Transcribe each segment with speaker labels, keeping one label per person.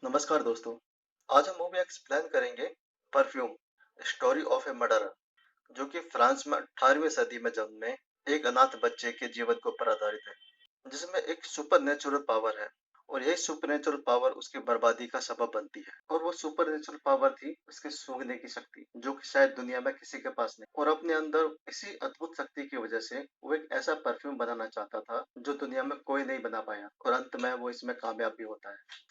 Speaker 1: नमस्कार दोस्तों। आज हम मूवी एक्सप्लेन करेंगे perfume story of A murderer, जो कि फ्रांस में 18वीं सदी में जन्मे एक अनाथ बच्चे के जीवन के ऊपर आधारित है, जिसमें एक सुपर नेचुरल पावर है और यही सुपर नेचुरल पावर उसकी बर्बादी का सबब बनती है। और वो सुपर नेचुरल पावर थी उसके सूंघने की शक्ति, जो कि शायद दुनिया में किसी के पास नहीं। और अपने अंदर इसी अद्भुत शक्ति की वजह से वो एक ऐसा परफ्यूम बनाना चाहता था जो दुनिया में कोई नहीं बना पाया, और अंत में वो इसमें कामयाब भी होता है।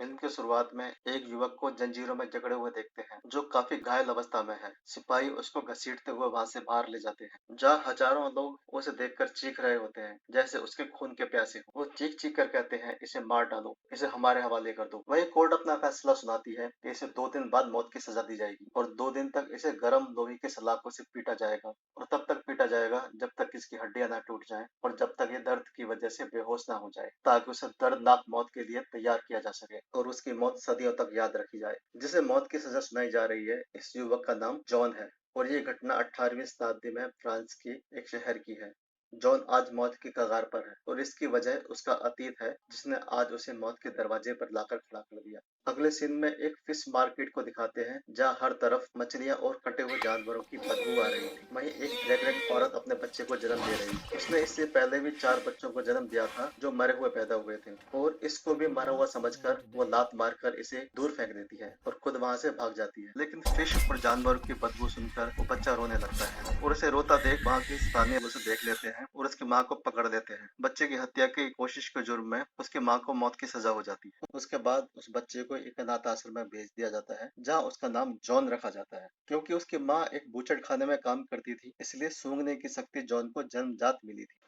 Speaker 1: फिल्म की शुरुआत में एक युवक को जंजीरों में जकड़े हुए देखते हैं, जो काफी घायल अवस्था में है। सिपाही उसको घसीटते हुए वहां से बाहर ले जाते हैं, जहाँ हजारों लोग उसे देखकर चीख रहे होते हैं, जैसे उसके खून के प्यासे हो। वो चीख चीख कर कहते हैं, इसे मार डालो, इसे हमारे हवाले कर दो। वही कोर्ट अपना फैसला सुनाती है कि इसे 2 दिन बाद मौत की सजा दी जाएगी और 2 दिन तक इसे गर्म लोहे के सलाखों से पीटा जाएगा, और तब तक पीटा जाएगा जब तक इसकी हड्डियां ना टूट जाएं और जब तक ये दर्द की वजह से बेहोश ना हो जाए, ताकि उसे दर्दनाक मौत के लिए तैयार किया जा सके और उसकी मौत सदियों तक याद रखी जाए। जिसे मौत की सजा सुनाई जा रही है, इस युवक का नाम जॉन है, और ये घटना 18वीं शताब्दी में फ्रांस की एक शहर की है। जॉन आज मौत की कगार पर है, और इसकी वजह उसका अतीत है, जिसने आज उसे मौत के दरवाजे पर लाकर खड़ा कर दिया। अगले सीन में एक फिश मार्केट को दिखाते हैं, जहाँ हर तरफ मछलियां और कटे हुए जानवरों की बदबू आ रही थी। वहीं एक प्रेग्नेंट औरत अपने बच्चे को जन्म दे रही थी। उसने इससे पहले भी 4 बच्चों को जन्म दिया था, जो मरे हुए पैदा हुए थे, और इसको भी मरा हुआ समझकर वो लात मारकर इसे दूर फेंक देती है और खुद वहां से भाग जाती है। लेकिन फिश और जानवरों की बदबू सुनकर वो बच्चा रोने लगता है, और उसे रोता देख वहां के स्थानीय लोग उसे देख लेते हैं और उसकी माँ को पकड़ लेते हैं। बच्चे की हत्या की कोशिश के जुर्म में उसकी माँ को मौत की सजा हो जाती है। उसके बाद उस बच्चे को एक अनाथ आश्रम में भेज दिया जाता है, जहाँ उसका नाम जॉन रखा जाता है। क्योंकि उसकी माँ एक बूचड़ खाने में काम करती थी, इसलिए सूंघने की शक्ति जॉन को जन्मजात मिली थी।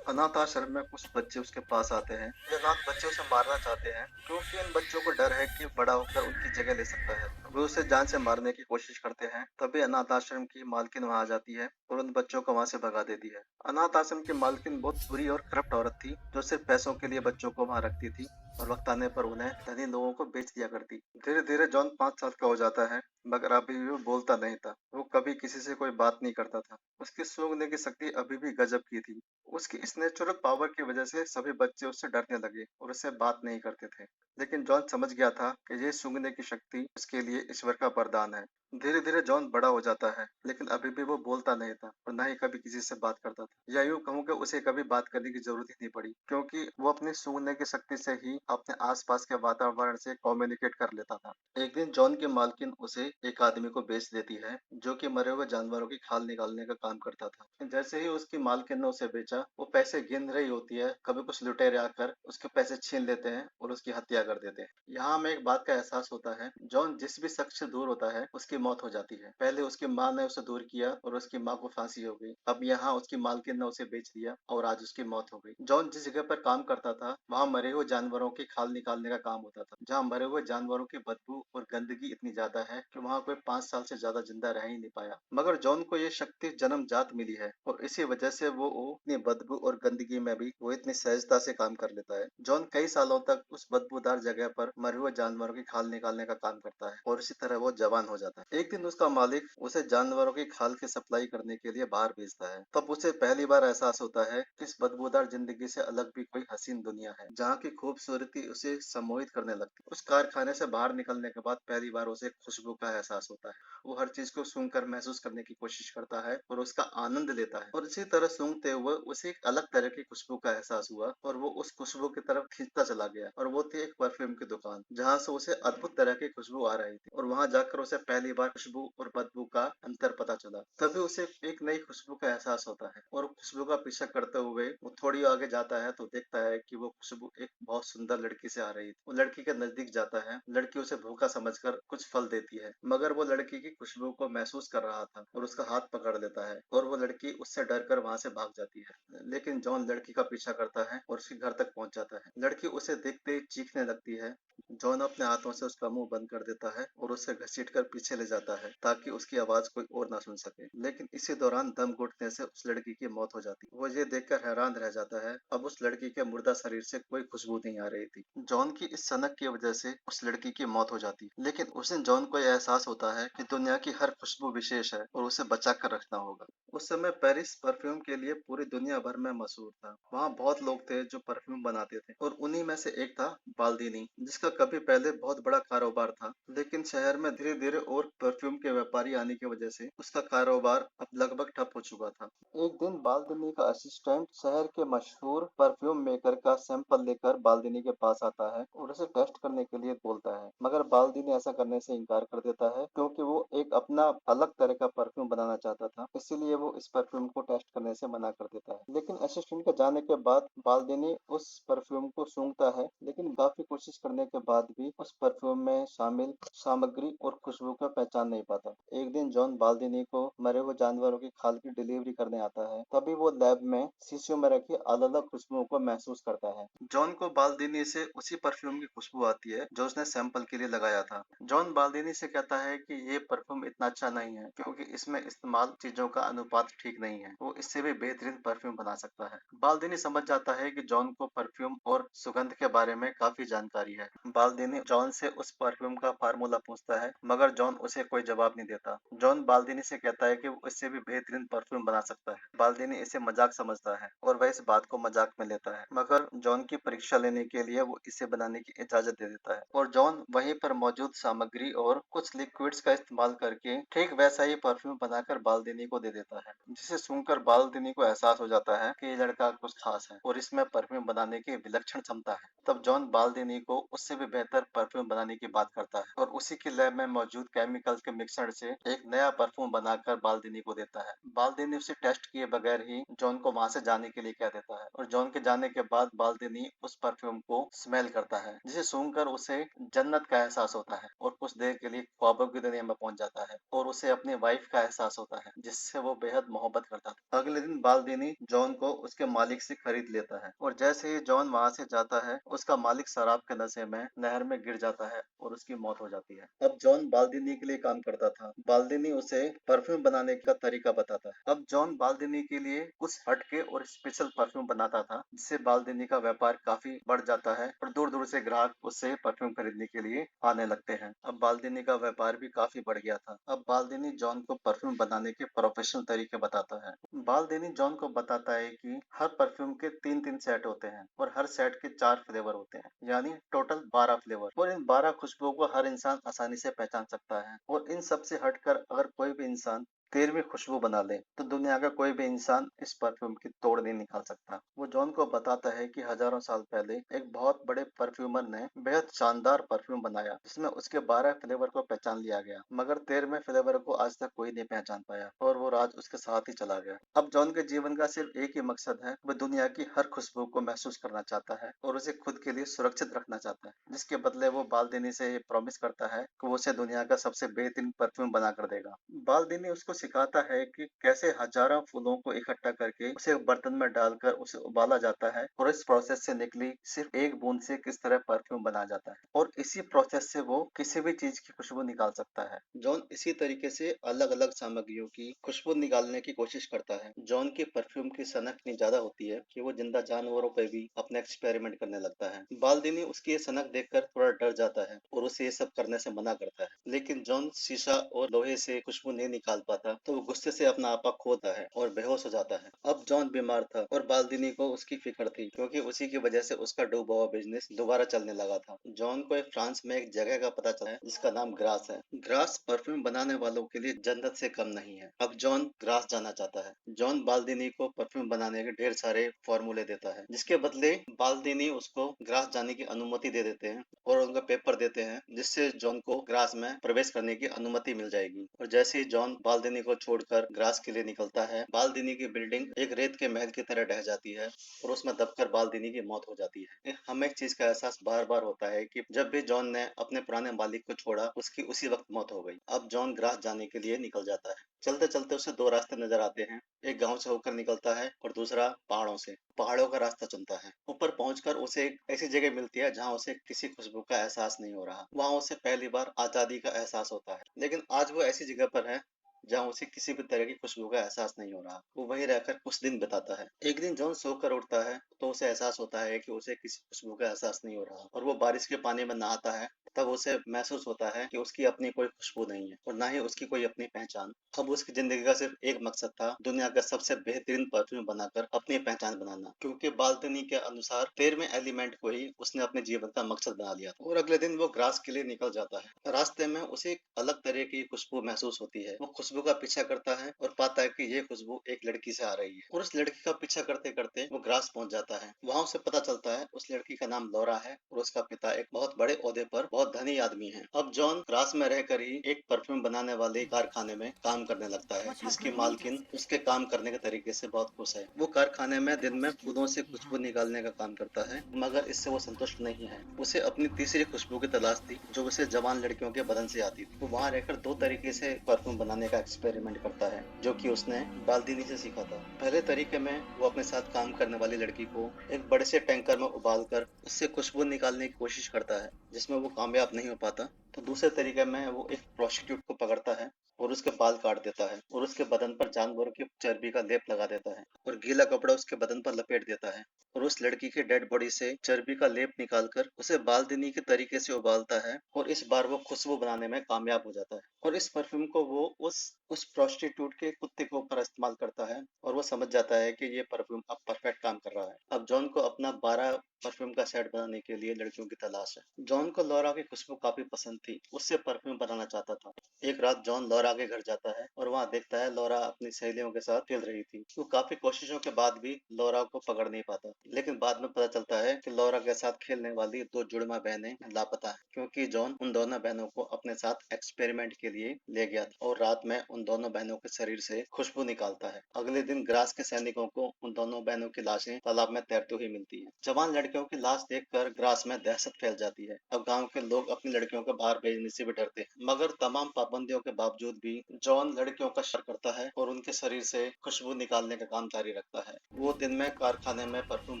Speaker 1: अनाथ आश्रम में कुछ बच्चे उसके पास आते हैं। ये अनाथ बच्चे उसे मारना चाहते हैं, क्योंकि इन बच्चों को डर है कि बड़ा होकर उनकी जगह ले सकता है। वे उसे जान से मारने की कोशिश करते हैं। तभी अनाथ आश्रम की मालकिन वहां आ जाती है और उन बच्चों को वहां से भगा देती है। अनाथ आश्रम की मालकिन बहुत बुरी और करप्ट औरत थी, जो सिर्फ पैसों के लिए बच्चों को वहां रखती थी और वक्त आने पर उन्हें धनी लोगों को बेच दिया करती। धीरे धीरे जॉन 5 साल का हो जाता है, मगर अभी भी वो बोलता नहीं था। वो कभी किसी से कोई बात नहीं करता था। उसकी सूंघने की शक्ति अभी भी गजब की थी। उसकी इस नेचुरल पावर की वजह से सभी बच्चे उससे डरने लगे और उससे बात नहीं करते थे। लेकिन जॉन समझ गया था कि ये सूंघने की शक्ति उसके लिए ईश्वर का वरदान है। धीरे धीरे जॉन बड़ा हो जाता है, लेकिन अभी भी वो बोलता नहीं था और ना ही कभी किसी से बात करता था। या यूं कहूँ कि उसे कभी बात करने की जरूरत ही नहीं पड़ी, क्योंकि वो अपनी सूंघने की शक्ति से ही अपने आसपास के वातावरण से कम्युनिकेट कर लेता था। एक दिन जॉन की मालकिन उसे एक आदमी को बेच देती है, जो कि मरे हुए जानवरों की खाल निकालने का काम करता था। जैसे ही उसकी मालकिन ने उसे बेचा, वो पैसे गिन रही होती है, कभी कुछ लुटेरे आकर उसके पैसे छीन लेते हैं और उसकी हत्या कर देते हैं। यहाँ हमें एक बात का एहसास होता है, जॉन जिस भी शख्स से दूर होता है उसकी मौत हो जाती है। पहले उसकी माँ ने उसे दूर किया और उसकी माँ को फांसी हो गई। अब यहाँ उसकी मालकिन ने उसे बेच दिया और आज उसकी मौत हो गई। जॉन जिस जगह पर काम करता था, वहाँ मरे हुए जानवरों की खाल निकालने का काम होता था, जहाँ मरे हुए जानवरों की बदबू और गंदगी इतनी ज्यादा है कि वहाँ कोई 5 साल से ज्यादा जिंदा रह ही नहीं पाया। मगर जॉन को ये शक्ति जन्मजात मिली है, और इसी वजह से वो इतनी बदबू और गंदगी में भी वो इतनी सहजता से काम कर लेता है। जॉन कई सालों तक उस बदबूदार जगह पर मरे हुए जानवरों की खाल निकालने का काम करता है, और इसी तरह वो जवान हो जाता है। एक दिन उसका मालिक उसे जानवरों की खाल की सप्लाई करने के लिए बाहर भेजता है। तब उसे पहली बार एहसास होता है कि इस बदबूदार जिंदगी से अलग भी कोई हसीन दुनिया है, जहाँ की खूबसूरती उसे सम्मोहित करने लगती है। उस कारखाने से बाहर निकलने के बाद पहली बार उसे खुशबू का एहसास होता है। वो हर चीज को सूंघकर महसूस करने की कोशिश करता है और उसका आनंद लेता है, और इसी तरह सूंघते हुए उसे एक अलग तरह की खुशबू का एहसास हुआ, और वो उस खुशबू की तरफ खींचता चला गया। और वो थी एक परफ्यूम की दुकान, जहाँ से उसे अद्भुत तरह की खुशबू आ रही थी, और वहां जाकर उसे पहली बार खुशबू और बदबू का अंतर पता चला। तभी उसे एक नई खुशबू का एहसास होता है, और खुशबू का पीछा करते हुए वो थोड़ी आगे जाता है तो देखता है कि वो खुशबू एक बहुत सुंदर लड़की से आ रही थी। वो लड़की के नजदीक जाता है। लड़की उसे भूखा समझकर कुछ फल देती है, मगर वो लड़की की खुशबू को महसूस कर रहा था और उसका हाथ पकड़ लेता है, और वो लड़की उससे डरकर वहां से भाग जाती है। लेकिन जॉन लड़की का पीछा करता है और उसके घर तक पहुंच जाता है। लड़की उसे देखते ही चीखने लगती है। जॉन अपने हाथों से उसका मुंह बंद कर देता है और उसे घसीटकर पीछे ले जाता है ताकि उसकी आवाज कोई और ना सुन सके। लेकिन इसी दौरान दम घुटने से उस लड़की की मौत हो जाती है। वो ये देखकर हैरान रह जाता है, अब उस लड़की के मुर्दा शरीर से कोई खुशबू नहीं आ रही थी। जॉन की इस सनक की वजह से उस लड़की की मौत हो जाती है। लेकिन उस दिन जॉन को यह एहसास होता है कि दुनिया की हर खुशबू विशेष है और उसे बचा कर रखना होगा। उस समय पेरिस परफ्यूम के लिए पूरी दुनिया भर में मशहूर था। वहाँ बहुत लोग थे जो परफ्यूम बनाते थे और उन्हीं में से एक था बाल्दीनी, जिसका कभी पहले बहुत बड़ा कारोबार था। लेकिन शहर में धीरे धीरे और परफ्यूम के व्यापारी आने की वजह से उसका कारोबार अब लगभग ठप हो चुका था। एक दिन बाल्दीनी का असिस्टेंट शहर के मशहूर परफ्यूम मेकर का सैंपल लेकर बाल्दीनी के पास आता है और उसे टेस्ट करने के लिए बोलता है, मगर बाल्दीनी ऐसा करने से इनकार कर देता है क्योंकि वो एक अपना अलग तरह का परफ्यूम बनाना चाहता था, इसीलिए वो इस परफ्यूम को टेस्ट करने से मना कर देता है। लेकिन असिस्टेंट के जाने के बाद बाल्दीनी उस परफ्यूम को सूंघता है, लेकिन काफी कोशिश करने के बाद भी उस परफ्यूम में शामिल सामग्री और खुशबू का पहचान नहीं पाता। एक दिन जॉन बाल्दीनी को मरे हुए जानवरों की खाल की डिलीवरी करने आता है, तभी वो लैब में शीशियों में रखी अलग अलग खुशबुओं को महसूस करता है। जॉन को बाल्दीनी से उसी परफ्यूम की खुशबू आती है जो उसने सैंपल के लिए लगाया था। जॉन बाल्दीनी से कहता है कि ये परफ्यूम इतना अच्छा नहीं है क्योंकि इसमें इस्तेमाल चीजों का अनुपात ठीक नहीं है, वो इससे भी बेहतरीन परफ्यूम बना सकता है। बाल्दीनी समझ जाता है कि जॉन को परफ्यूम और सुगंध के बारे में काफी जानकारी है। बाल्दीनी जॉन से उस परफ्यूम का फार्मूला पूछता है, मगर जॉन उसे कोई जवाब नहीं देता। जॉन बाल्दीनी से कहता है कि वो इससे भी बेहतरीन परफ्यूम बना सकता है। बाल्दीनी इसे मजाक समझता है और वह इस बात को मजाक में लेता है, मगर जॉन की परीक्षा लेने के लिए वो इसे बनाने की इजाजत दे देता है और जॉन वहीं पर मौजूद सामग्री और कुछ लिक्विड्स का इस्तेमाल करके ठीक वैसा ही परफ्यूम बनाकर बाल्दीनी को दे देता है, जिसे सुनकर बाल्दीनी को एहसास हो जाता है कि ये लड़का कुछ खास है और इसमें परफ्यूम बनाने की विलक्षण क्षमता है। तब जॉन बाल्दीनी को उससे भी बेहतर परफ्यूम बनाने की बात करता है और उसी की लैब में मौजूद केमिकल्स के मिश्रण से एक नया परफ्यूम बनाकर बाल्दीनी को देता है। बाल्दीनी उसे टेस्ट किए बगैर ही जॉन को वहां से जाने के लिए कह देता है और जॉन के जाने के बाद बाल्दीनी उस परफ्यूम को स्मेल करता है, जिसे सूंघकर उसे जन्नत का एहसास होता है और कुछ देर के लिए ख्वाबों की दुनिया में पहुंच जाता है और उसे अपनी वाइफ का एहसास होता है जिससे वो बेहद मोहब्बत करता था। अगले दिन बाल्दीनी जॉन को उसके मालिक से खरीद लेता है और जैसे ही जॉन वहां से जाता है उसका मालिक शराब के नशे में नहर में गिर जाता है और उसकी मौत हो जाती है। अब जॉन बाल्दीनी के लिए काम करता था। बाल्दीनी उसे परफ्यूम बनाने का तरीका बताता है। अब जॉन बाल्दीनी के लिए कुछ हटके और स्पेशल परफ्यूम बनाता था, जिससे बाल्दीनी का व्यापार काफी बढ़ जाता है और दूर दूर से ग्राहक उससे परफ्यूम खरीदने के लिए आने लगते हैं। अब बाल्दीनी का व्यापार भी काफी बढ़ गया था। अब बाल्दीनी जॉन को परफ्यूम बनाने के प्रोफेशनल तरीके बताता है। बाल्दीनी जॉन को बताता है कि हर परफ्यूम के 3-3 सेट होते हैं और हर सेट के 4 फ्लेवर होते हैं, यानी टोटल 12 फ्लेवर, और इन 12 खुशबुओं को हर इंसान आसानी से पहचान सकता है। और इन सब से हटकर अगर कोई भी इंसान 13वीं खुशबू बना ले तो दुनिया का कोई भी इंसान इस परफ्यूम की तोड़ नहीं निकाल सकता। वो जॉन को बताता है कि हजारों साल पहले एक बहुत बड़े परफ्यूमर ने बेहद शानदार परफ्यूम बनाया जिसमें उसके 12 फ्लेवर को पहचान लिया गया, मगर 13वें फ्लेवर को आज तक कोई नहीं पहचान पाया और वो राज उसके साथ ही चला गया। अब जॉन के जीवन का सिर्फ एक ही मकसद है, वो दुनिया की हर खुशबू को महसूस करना चाहता है और उसे खुद के लिए सुरक्षित रखना चाहता है, जिसके बदले वो बाल्दीनी से ये प्रॉमिस करता है कि वो उसे दुनिया का सबसे बेहतरीन परफ्यूम बना कर देगा। बाल्दीनी उसको सिखाता है कि कैसे हजारों फूलों को इकट्ठा करके उसे एक बर्तन में डालकर उसे उबाला जाता है और इस प्रोसेस से निकली सिर्फ एक बूंद से किस तरह परफ्यूम बना जाता है और इसी प्रोसेस से वो किसी भी चीज की खुशबू निकाल सकता है। जॉन इसी तरीके से अलग अलग सामग्रियों की खुशबू निकालने की कोशिश करता है। जॉन की परफ्यूम की सनक इतनी ज्यादा होती है कि वो जिंदा जानवरों पे भी अपने एक्सपेरिमेंट करने लगता है। बाल्दीनी उसकी ये सनक देखकर थोड़ा डर जाता है और उसे ये सब करने से मना करता है, लेकिन जॉन शीशा और लोहे से खुशबू नहीं निकाल पाता तो वो गुस्से से अपना आपा खोता है और बेहोश हो जाता है। अब जॉन बीमार था और बाल्दीनी को उसकी फिक्र थी क्योंकि उसी की वजह से उसका डूबा हुआ बिजनेस दोबारा चलने लगा था। जॉन को फ्रांस में एक जगह का पता चला है जिसका नाम ग्रास है। ग्रास परफ्यूम बनाने वालों के लिए जन्नत से कम नहीं है। अब जॉन ग्रास जाना चाहता है। जॉन बाल्दीनी को परफ्यूम बनाने के ढेर सारे फॉर्मूले देता है, जिसके बदले बाल्दीनी उसको ग्रास जाने की अनुमति दे देते हैं और उनका पेपर देते हैं, जिससे जॉन को ग्रास में प्रवेश करने की अनुमति मिल जाएगी। और जैसे ही जॉन बाल्दीनी को छोड़कर ग्रास के लिए निकलता है। बाल्दिनी की बिल्डिंग एक रेत के महल की तरह ढह जाती है और उसमें दबकर बाल्दिनी की मौत हो जाती है। हमें एक चीज का एहसास बार बार होता है कि जब भी जॉन ने अपने पुराने मालिक को छोड़ा, उसकी उसी वक्त मौत हो गई। अब जॉन ग्रास जाने के लिए निकल जाता है। चलते चलते उसे दो रास्ते नजर आते हैं। एक गांव से होकर निकलता है और दूसरा पहाड़ों से। पहाड़ों का रास्ता चुनता है। ऊपर पहुंचकर उसे एक ऐसी जगह मिलती है जहां उसे किसी खुशबू का एहसास नहीं हो रहा। वहां उसे पहली बार आजादी का एहसास होता है। लेकिन आज वो ऐसी जगह पर है जहाँ उसे किसी भी तरह की खुशबू का एहसास नहीं हो रहा। वो वहीं रहकर कुछ दिन बिताता है। एक दिन जॉन सोकर उठता है तो उसे एहसास होता है कि उसे किसी खुशबू का एहसास नहीं हो रहा और वो बारिश के पानी में नहाता है। तब उसे महसूस होता है कि उसकी अपनी कोई खुशबू नहीं है और ना ही उसकी कोई अपनी पहचान। अब उसकी जिंदगी का सिर्फ एक मकसद था, दुनिया का सबसे बेहतरीन परफ्यूम बनाकर अपनी पहचान बनाना, क्योंकि बाल्कनी के अनुसार 13वें एलिमेंट को ही उसने अपने जीवन का मकसद बना लिया था। और अगले दिन वो ग्रास के लिए निकल जाता है। रास्ते में उसे एक अलग तरह की खुशबू महसूस होती है। वो खुशबू का पीछा करता है और पाता है कि ये खुशबू एक लड़की से आ रही है और उस लड़की का पीछा करते करते वो ग्रास पहुंच जाता है। वहां उसे पता चलता है उस लड़की का नाम लौरा है और उसका पिता एक बहुत बड़े ओहदे पर बहुत धनी आदमी है। अब जॉन ग्रास में रहकर ही एक परफ्यूम बनाने वाले कारखाने में काम करने लगता है, जिसकी मालकिन उसके काम करने के तरीके से बहुत खुश है। वो कारखाने में दिन में फूलों से खुशबू निकालने का काम करता है, मगर इससे वो संतुष्ट नहीं है। उसे अपनी तीसरी खुशबू की तलाश थी, जो उसे जवान लड़कियों के बदन से आती थी। वो वहां रहकर दो तरीके से परफ्यूम बनाने का एक्सपेरिमेंट करता है, जो कि उसने बाल्दीनी से सीखा था। पहले तरीके में वो अपने साथ काम करने वाली लड़की को एक बड़े से टैंकर में उबालकर उससे खुशबू निकालने की कोशिश करता है, जिसमें वो कामयाब नहीं हो पाता। तो दूसरे तरीके में वो एक प्रोस्टिट्यूट को पकड़ता है और उसके बाल काट देता है और उसके बदन पर जानवरों की चर्बी का लेप लगा देता है और गीला कपड़ा उसके बदन पर लपेट देता है और उस लड़की की डेड बॉडी से चर्बी का लेप निकालकर उसे बाल्दीनी के तरीके से उबालता है और इस बार वो खुशबू बनाने में कामयाब हो जाता है। और इस परफ्यूम को वो उस प्रोस्टिट्यूट के कुत्ते के ऊपर इस्तेमाल करता है और वो समझ जाता है कि ये परफ्यूम अब परफेक्ट काम कर रहा है। अब जॉन को अपना 12 परफ्यूम का सेट बनाने के लिए लड़कियों की तलाश है। जॉन को लौरा की खुशबू काफी पसंद थी, उससे परफ्यूम बनाना चाहता था। एक रात जॉन लौरा के घर जाता है और वहाँ देखता है लौरा अपनी सहेलियों के साथ खेल रही थी। वो काफी कोशिशों के बाद भी लौरा को पकड़ नहीं पाता, लेकिन बाद में पता चलता है कि लौरा के साथ खेलने वाली दो जुड़वा बहनें लापता है, क्योंकि जॉन उन दोनों बहनों को अपने साथ एक्सपेरिमेंट के लिए ले गया था और रात में उन दोनों बहनों के शरीर से खुशबू निकालता है। अगले दिन ग्रास के सैनिकों को उन दोनों बहनों की लाशें तालाब में तैरती हुई मिलती है। जवान लड़कियों की लाश देखकर ग्रास में दहशत फैल जाती है। अब गांव के लोग अपनी लड़कियों को बाहर भेजने से भी डरते हैं, मगर तमाम पाबंदियों के बावजूद भी जॉन लड़कियों का शिकार करता है और उनके शरीर से खुशबू निकालने का काम जारी रखता है। वो दिन में कारखाने में परफ्यूम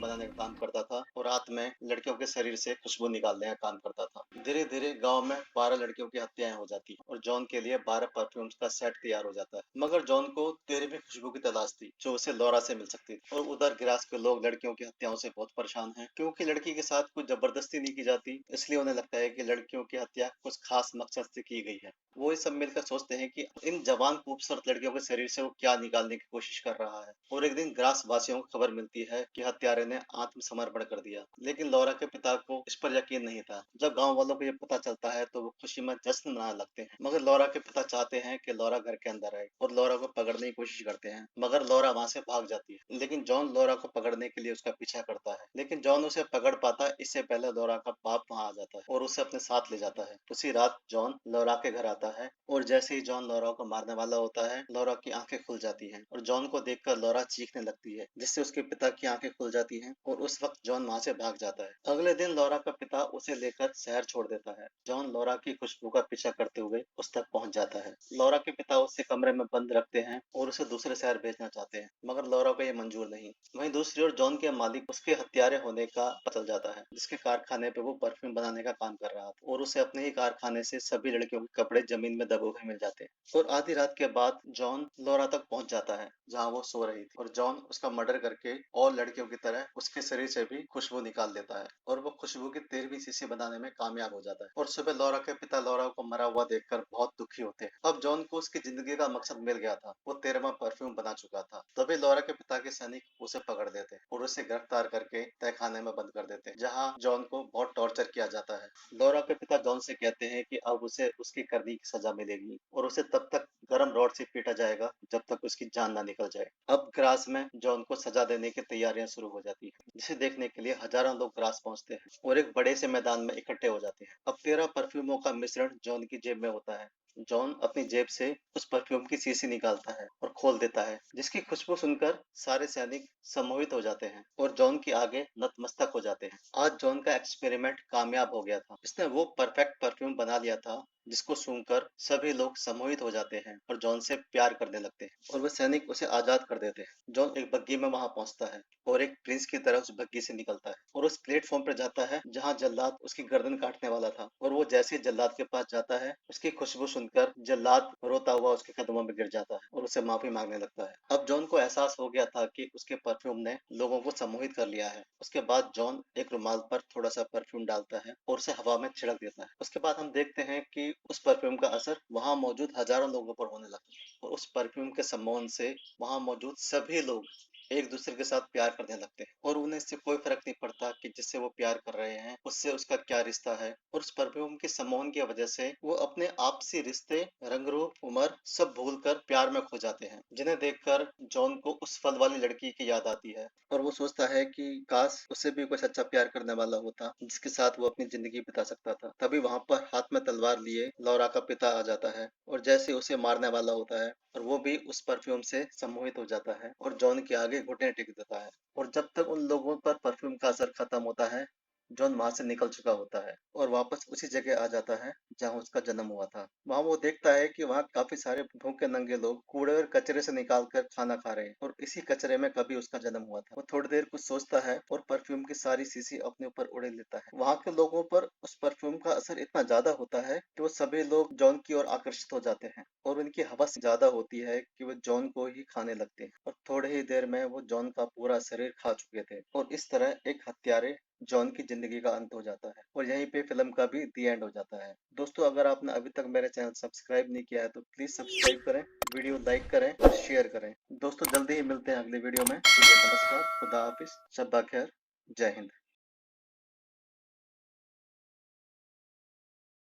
Speaker 1: बनाने का काम करता था और रात में लड़कियों के शरीर से खुशबू निकालने का काम करता था। धीरे धीरे गांव में 12 लड़कियों की हत्याएं हो जाती हैं और जॉन के लिए 12 परफ्यूम्स का सेट तैयार हो जाता है। मगर जॉन को 13वीं खुशबू की तलाश थी, जो उसे लौरा से मिल सकती थी। और उधर गिरास के लोग लड़कियों की हत्याओं से बहुत परेशान हैं, क्योंकि लड़की के साथ कुछ जबरदस्ती नहीं की जाती, इसलिए उन्हें लगता है कि लड़कियों की हत्या कुछ खास मकसद से की गई है। वो ये सब मिलकर सोचते हैं कि इन जवान खूबसूरत लड़कियों के शरीर से वो क्या निकालने की कोशिश कर रहा है। और एक दिन ग्रास वासियों को खबर मिलती है कि हत्यारे ने आत्मसमर्पण कर दिया, लेकिन लौरा के पिता को इस पर यकीन नहीं था। जब गांव वालों को ये पता चलता है तो वो खुशी में जश्न मनाने लगते हैं, मगर लौरा के पिता चाहते हैं कि लौरा घर के अंदर आए और लौरा को पकड़ने की कोशिश करते हैं, मगर लौरा वहां से भाग जाती है। लेकिन जॉन लौरा को पकड़ने के लिए उसका पीछा करता है, लेकिन जॉन उसे पकड़ पाता है इससे पहले लौरा का बाप वहां आ जाता है और उसे अपने साथ ले जाता है। उसी रात जॉन लौरा के घर आता है और जैसे ही जॉन लौरा को मारने वाला होता है, लौरा की आंखें खुल जाती हैं और जॉन को देखकर लौरा चीखने लगती है, जिससे उसके पिता की आंखें खुल जाती हैं और उस वक्त जॉन वहां से भाग जाता है। अगले दिन लौरा का पिता उसे लेकर शहर छोड़ देता है। जॉन लौरा की खुशबू का पीछा करते हुए उस तक पहुंच जाता है। लौरा के पिता उसे कमरे में बंद रखते हैं और उसे दूसरे शहर भेजना चाहते हैं, मगर लौरा को यह मंजूर नहीं। वहीं दूसरी ओर जॉन के मालिक उसके हत्यारे होने का पता चल जाता है, जिसके कारखाने पे वो परफ्यूम बनाने का काम कर रहा था, और उसे अपने ही कारखाने से सभी लड़कियों के कपड़े जमीन में दबे हुए मिल जाते हैं। और आधी रात के बाद जॉन लौरा तक पहुंच जाता है जहां वो सो रही थी, और जॉन उसका मर्डर करके और लड़कियों की तरह उसके शरीर से भी खुशबू निकाल देता है और वो खुशबू की 13वीं शीशी बनाने में कामयाब हो जाता है। और सुबह लौरा के पिता लौरा को मरा हुआ देखकर बहुत दुखी होते हैं। अब जॉन को उसकी जिंदगी का मकसद मिल गया था, वो 13वां परफ्यूम बना चुका था। तभी लौरा के पिता के सैनिक उसे पकड़ देते हैं और उसे गिरफ्तार करके तहखाने में बंद कर देते हैं, जहाँ जॉन को बहुत टॉर्चर किया जाता है। लौरा के पिता जॉन से कहते हैं कि अब उसे उसकी करनी की सजा मिलेगी और उसे तब तक गर्म रॉड से पीटा जाएगा जब तक उसकी जान ना निकल जाए। अब ग्रास में जॉन को सजा देने की तैयारियां शुरू हो जाती है, जिसे देखने के लिए हजारों लोग ग्रास पहुंचते हैं और एक बड़े से मैदान में इकट्ठे हो जाते हैं। अब 13 परफ्यूमों का मिश्रण जॉन की जेब में होता है जॉन अपनी जेब से उस परफ्यूम की शीशी निकालता है और खोल देता है, जिसकी खुशबू सुनकर सारे सैनिक सम्मोहित हो जाते हैं और जॉन के आगे नतमस्तक हो जाते हैं। आज जॉन का एक्सपेरिमेंट कामयाब हो गया था। इसने वो परफेक्ट परफ्यूम बना लिया था जिसको सूंघकर सभी लोग सम्मोहित हो जाते हैं और जॉन से प्यार करने लगते हैं और वह सैनिक उसे आजाद कर देते हैं। जॉन एक बग्गी में वहां पहुंचता है और एक प्रिंस की तरह उस बग्गी से निकलता है और उस प्लेटफॉर्म पर जाता है जहां जल्लाद उसकी गर्दन काटने वाला था। और वो जैसे ही जल्लाद के पास जाता है, उसकी खुशबू सुनकर जल्लाद रोता हुआ उसके कदमों में गिर जाता है और उसे माफी मांगने लगता है। अब जॉन को एहसास हो गया था कि उसके परफ्यूम ने लोगों को सम्मोहित कर लिया है। उसके बाद जॉन एक रुमाल पर थोड़ा सा परफ्यूम डालता है और उसे हवा में छिड़क देता है। उसके बाद हम देखते हैं कि उस परफ्यूम का असर वहां मौजूद हजारों लोगों पर होने लगता है और उस परफ्यूम के सम्मोहन से वहां मौजूद सभी लोग एक दूसरे के साथ प्यार करने लगते हैं और उन्हें इससे कोई फर्क नहीं पड़ता कि जिससे वो प्यार कर रहे हैं उससे उसका क्या रिश्ता है। और उस परफ्यूम के सम्मोहन की वजह से वो अपने आपसी रिश्ते, रंग रूप, उम्र सब भूलकर प्यार में खो जाते हैं, जिन्हें देखकर जॉन को उस फल वाली लड़की की याद आती है और वो सोचता है कि काश उसे भी कोई सच्चा प्यार करने वाला होता जिसके साथ वो अपनी जिंदगी बिता सकता था। तभी वहां पर हाथ में तलवार लिए लौरा का पिता आ जाता है और जैसे उसे मारने वाला होता है और वो भी उस परफ्यूम से सम्मोहित हो जाता है और जॉन के आगे घुटने टेक देता है। और जब तक उन लोगों पर परफ्यूम का असर खत्म होता है, जॉन वहां से निकल चुका होता है और वापस उसी जगह आ जाता है जहां उसका जन्म हुआ था। वहां वो देखता है कि वहां काफी सारे भूखे नंगे लोग कूड़े और कचरे से निकाल कर खाना खा रहे हैं और इसी कचरे में कभी उसका जन्म हुआ था। वो थोड़ी देर कुछ सोचता है और परफ्यूम की सारी शीशी अपने ऊपर उड़े लेता है। वहां के लोगों पर उस परफ्यूम का असर इतना ज्यादा होता है कि वो सभी लोग जॉन की ओर आकर्षित हो जाते हैं और उनकी हवस ज्यादा होती है कि वो जॉन को ही खाने लगते हैं और थोड़े ही देर में वो जॉन का पूरा शरीर खा चुके थे और इस तरह एक हत्यारे जॉन की जिंदगी का अंत हो जाता है और यहीं पे फिल्म का भी दी एंड हो जाता है। दोस्तों, अगर आपने अभी तक मेरे चैनल सब्सक्राइब नहीं किया है तो प्लीज सब्सक्राइब करें, वीडियो लाइक करें और शेयर करें। दोस्तों, जल्दी ही मिलते हैं अगले वीडियो में। नमस्कार, खुदा हाफिज, शब्बा खैर, जय हिंद।